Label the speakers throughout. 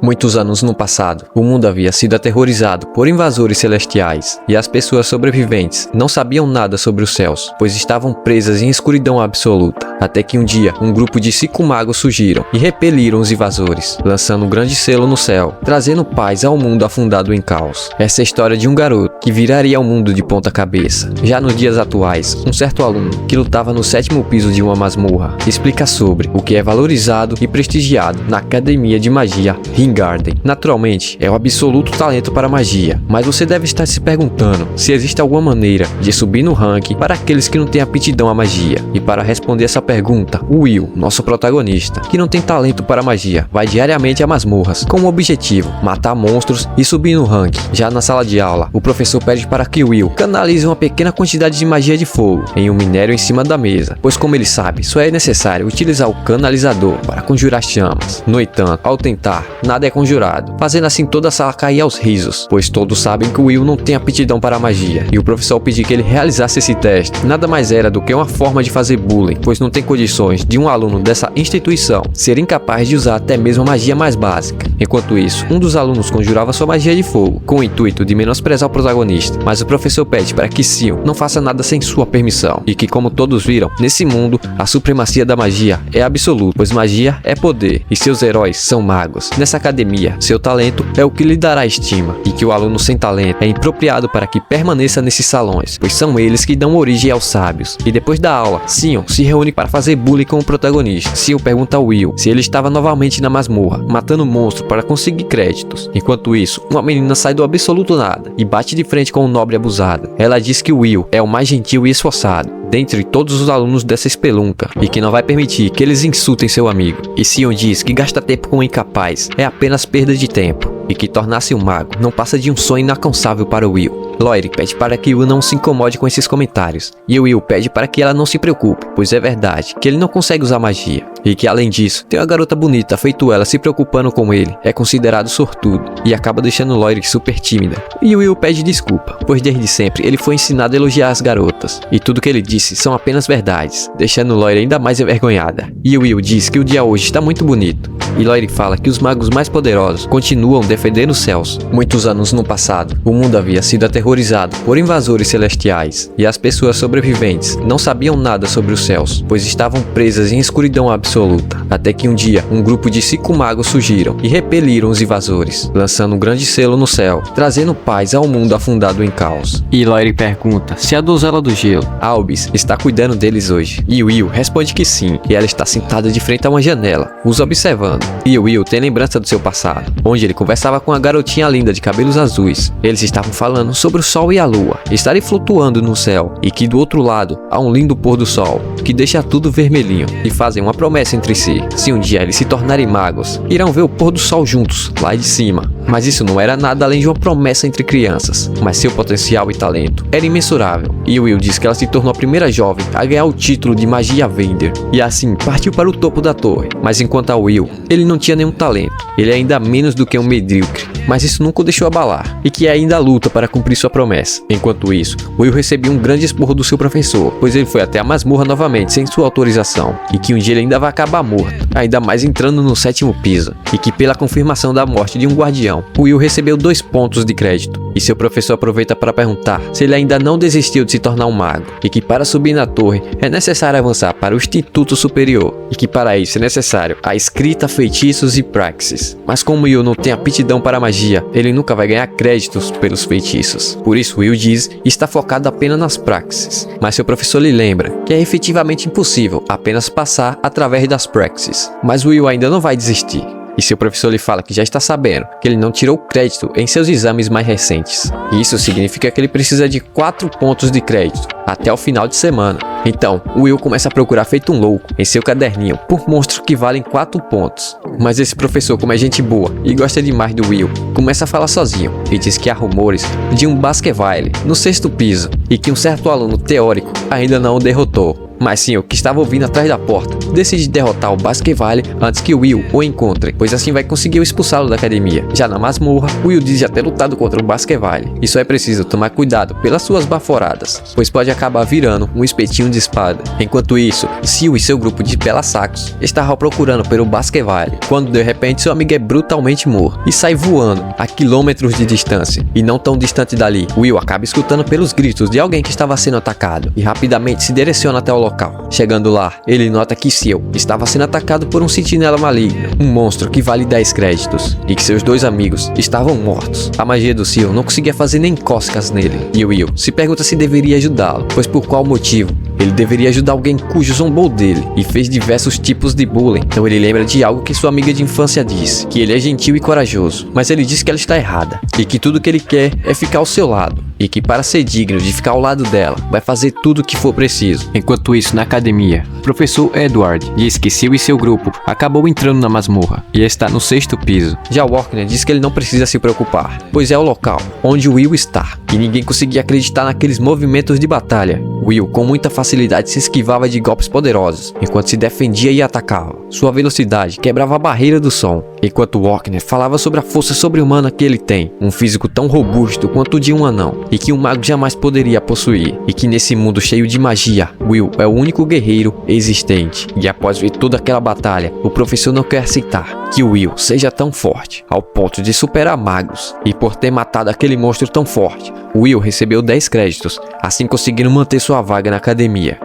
Speaker 1: Muitos anos no passado, o mundo havia sido aterrorizado por invasores celestiais, e as pessoas sobreviventes não sabiam nada sobre os céus, pois estavam presas em escuridão absoluta. Até que um dia, um grupo de 5 magos surgiram e repeliram os invasores, lançando um grande selo no céu, trazendo paz ao mundo afundado em caos. Essa é a história de um garoto que viraria o mundo de ponta cabeça. Já nos dias atuais, um certo aluno que lutava no 7º piso de uma masmorra explica sobre o que é valorizado e prestigiado na Academia de Magia Ringarden. Naturalmente, é o absoluto talento para magia, mas você deve estar se perguntando se existe alguma maneira de subir no ranking para aqueles que não têm aptidão à magia. E para responder essa pergunta, o Will, nosso protagonista, que não tem talento para magia, vai diariamente a masmorras com o objetivo matar monstros e subir no ranking. Já na sala de aula, o professor pede para que Will canalize uma pequena quantidade de magia de fogo em um minério em cima da mesa, pois como ele sabe, só é necessário utilizar o canalizador para conjurar chamas. No entanto, ao tentar, nada é conjurado, fazendo assim toda a sala cair aos risos, pois todos sabem que o Will não tem aptidão para a magia, e o professor pediu que ele realizasse esse teste. Nada mais era do que uma forma de fazer bullying, pois não tem condições de um aluno dessa instituição ser incapaz de usar até mesmo a magia mais básica. Enquanto isso, um dos alunos conjurava sua magia de fogo, com o intuito de menosprezar o protagonista, mas o professor pede para que Sion não faça nada sem sua permissão, e que, como todos viram, nesse mundo, a supremacia da magia é absoluta, pois magia é poder, e seus heróis são magos. Nessa academia, seu talento é o que lhe dará estima, e que o aluno sem talento é impropriado para que permaneça nesses salões, pois são eles que dão origem aos sábios. E depois da aula, Sion se reúne para fazer bullying com o protagonista. Sion pergunta a Will se ele estava novamente na masmorra, matando monstro para conseguir créditos. Enquanto isso, uma menina sai do absoluto nada e bate de frente com um nobre abusado. Ela diz que Will é o mais gentil e esforçado dentre todos os alunos dessa espelunca, e que não vai permitir que eles insultem seu amigo. E Sion diz que gastar tempo com um incapaz é apenas perda de tempo, e que tornar-se um mago não passa de um sonho inalcançável para Will. Loire pede para que Will não se incomode com esses comentários, e Will pede para que ela não se preocupe, pois é verdade que ele não consegue usar magia, e que além disso, tem uma garota bonita feito ela se preocupando com ele, é considerado sortudo, e acaba deixando Loire super tímida. E Will pede desculpa, pois desde sempre ele foi ensinado a elogiar as garotas, e tudo que ele disse são apenas verdades, deixando Loire ainda mais envergonhada. E Will diz que o dia hoje está muito bonito, e Loire fala que os magos mais poderosos continuam defendendo os céus. Muitos anos no passado, o mundo havia sido aterrorizado por invasores celestiais, e as pessoas sobreviventes não sabiam nada sobre os céus, pois estavam presas em escuridão absoluta. Até que um dia, um grupo de 5 magos surgiram e repeliram os invasores, lançando um grande selo no céu, trazendo paz ao mundo afundado em caos. E Loire pergunta se a donzela do gelo, Albis, está cuidando deles hoje. E Will responde que sim, e ela está sentada de frente a uma janela, os observando. E Will tem lembrança do seu passado, onde ele conversava com a garotinha linda de cabelos azuis. Eles estavam falando sobre o sol e a lua estarem flutuando no céu, e que do outro lado há um lindo pôr do sol, que deixa tudo vermelhinho, e fazem uma promessa entre si. Se um dia eles se tornarem magos, irão ver o pôr do sol juntos, lá de cima. Mas isso não era nada além de uma promessa entre crianças, mas seu potencial e talento era imensurável. E Will diz que ela se tornou a primeira jovem a ganhar o título de Magia Vender, e assim partiu para o topo da torre. Mas enquanto a Will, ele não tinha nenhum talento, ele é ainda menos do que um medíocre, mas isso nunca o deixou abalar, e que ainda luta para cumprir sua promessa. Enquanto isso, Will recebeu um grande esporro do seu professor, pois ele foi até a masmorra novamente sem sua autorização, e que um dia ele ainda vai acabar morto, ainda mais entrando no 7º piso, e que pela confirmação da morte de um guardião, Will recebeu 2 pontos de crédito, e seu professor aproveita para perguntar se ele ainda não desistiu de se tornar um mago, e que para subir na torre é necessário avançar para o Instituto Superior, e que para isso é necessário a escrita, feitiços e praxis. Mas como Will não tem aptidão para magia, ele nunca vai ganhar créditos pelos feitiços. Por isso Will diz está focado apenas nas praxis, mas seu professor lhe lembra que é efetivamente impossível apenas passar através das praxis. Mas Will ainda não vai desistir. E seu professor lhe fala que já está sabendo que ele não tirou crédito em seus exames mais recentes. E isso significa que ele precisa de 4 pontos de crédito até o final de semana. Então, Will começa a procurar feito um louco em seu caderninho por monstros que valem 4 pontos. Mas esse professor, como é gente boa e gosta demais do Will, começa a falar sozinho e diz que há rumores de um Baskerville no 6º piso e que um certo aluno teórico ainda não o derrotou. Mas sim, o que estava ouvindo atrás da porta decide derrotar o Baskerville antes que Will o encontre, pois assim vai conseguir expulsá-lo da academia. Já na masmorra, Will diz já ter lutado contra o Baskerville, e só é preciso tomar cuidado pelas suas baforadas, pois pode acabar virando um espetinho de espada. Enquanto isso, Sil e seu grupo de pela-sacos estavam procurando pelo Baskerville, quando de repente seu amigo é brutalmente morto e sai voando a quilômetros de distância. E não tão distante dali, Will acaba escutando pelos gritos de alguém que estava sendo atacado e rapidamente se direciona até o local. Chegando lá, ele nota que Sil estava sendo atacado por um sentinela maligno, um monstro que vale 10 créditos, e que seus dois amigos estavam mortos. A magia do Sil não conseguia fazer nem cócegas nele, e Will se pergunta se deveria ajudá-lo, pois por qual motivo? Ele deveria ajudar alguém cujo zombou dele e fez diversos tipos de bullying. Então ele lembra de algo que sua amiga de infância disse, que ele é gentil e corajoso, mas ele diz que ela está errada, e que tudo que ele quer é ficar ao seu lado, e que para ser digno de ficar ao lado dela, vai fazer tudo o que for preciso. Enquanto isso, na academia, o professor Edward diz que Sil e seu grupo acabou entrando na masmorra e está no 6º piso. Já Walkner diz que ele não precisa se preocupar, pois é o local onde Will está, e ninguém conseguia acreditar naqueles movimentos de batalha. Will, com muita facilidade, se esquivava de golpes poderosos, enquanto se defendia e atacava. Sua velocidade quebrava a barreira do som, enquanto Walkner falava sobre a força sobre-humana que ele tem, um físico tão robusto quanto o de um anão, e que um mago jamais poderia possuir, e que nesse mundo cheio de magia, Will é o único guerreiro existente. E após ver toda aquela batalha, o professor não quer aceitar que Will seja tão forte, ao ponto de superar magos, e por ter matado aquele monstro tão forte, Will recebeu 10 créditos, assim conseguindo manter sua vaga na academia.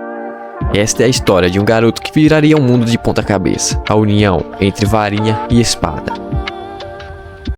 Speaker 1: Esta é a história de um garoto que viraria um mundo de ponta cabeça, a união entre varinha e espada.